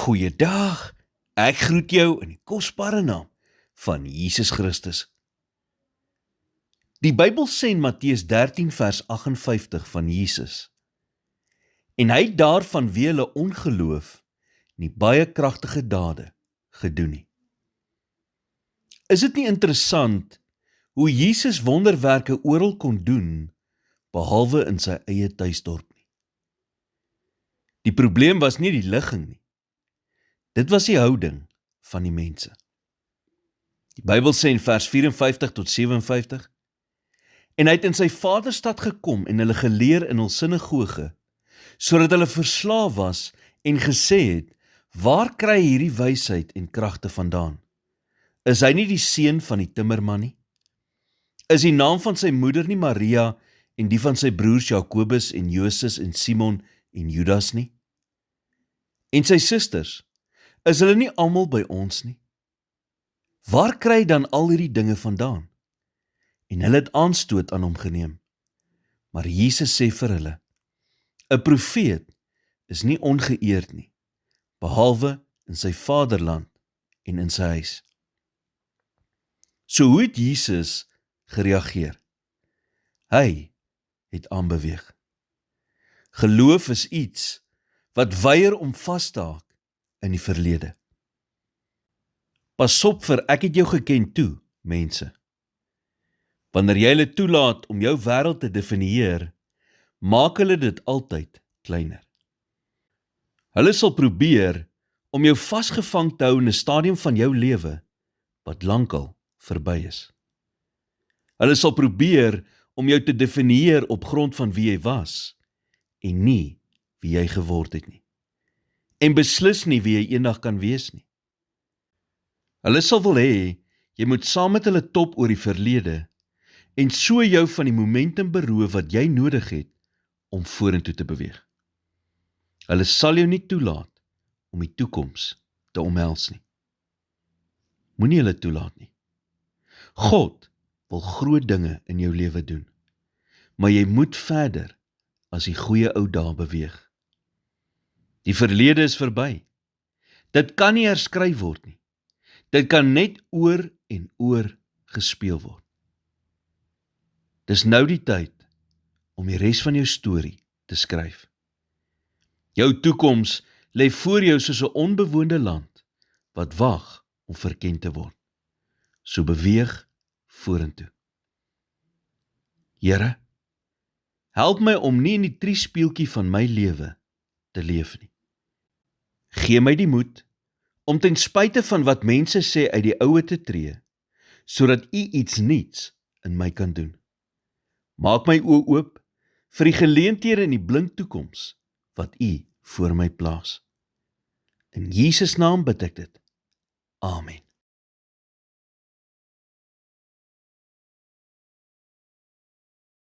Goeiedag, ek groet jou in die kosbare naam van Jesus Christus. Die Bybel sê in Matteus 13 vers 58 van Jesus, en hy het daar vanweë hulle ongeloof nie baie kragtige dade gedoen nie. Is dit nie interessant hoe Jesus wonderwerke oral kon doen, behalwe in sy eie tuisdorp nie? Die probleem was nie die ligging nie. Dit was die houding van die mense. Die Bybel sê in vers 54 tot 57, en hy het in sy vaderstad gekom en hulle geleer in hul sinagoge, sodat hulle verslaaf was en gesê het, waar kry hierdie wysheid en kragte vandaan? Is hy nie die seun van die timmerman nie? Is die naam van sy moeder nie Maria en die van sy broers Jakobus en Joses en Simon en Judas nie? En sy susters, is hulle nie almal by ons nie? Waar kry hy dan al hierdie dinge vandaan? En hulle het aanstoot aan hom geneem. Maar Jesus sê vir hulle, 'n profeet is nie ongeëerd nie, behalwe in sy vaderland en in sy huis. So hoe het Jesus gereageer? Hy het aanbeweeg. Geloof is iets wat weier om vas te haak in die verlede. Pas op vir ek het jou geken toe, mense. Wanneer jy hulle toelaat om jou wêreld te definieer, maak hulle dit altyd kleiner. Hulle sal probeer om jou vasgevang te hou in 'n stadium van jou lewe wat lankal verby is. Hulle sal probeer om jou te definieer op grond van wie jy was en nie wie jy geword het nie. En beslis nie wie jy eendag kan wees nie. Hulle sal wil hê, jy moet saam met hulle top oor die verlede en so jou van die momentum beroof wat jy nodig het om vorentoe te beweeg. Hulle sal jou nie toelaat om die toekoms te omhels nie. Moenie hulle toelaat nie. God wil groot dinge in jou lewe doen, maar jy moet verder as die goeie ou dae beweeg. Die verlede is verby. Dit kan nie herskryf word nie. Dit kan net oor en oor gespeel word. Dis nou die tyd om die res van jou storie te skryf. Jou toekoms lê voor jou soos 'n onbewoonde land wat wag om verken te word. So beweeg vorentoe. Here, help my om nie in die triespieeltjie van my lewe te leef nie. Gee my die moed om ten spyte van wat mense sê uit die oue te tree, sodat U iets nuuts in my kan doen. Maak my oë oop vir die geleenthede in die blink toekoms wat U voor my plaas. In Jesus naam bid ek dit. Amen.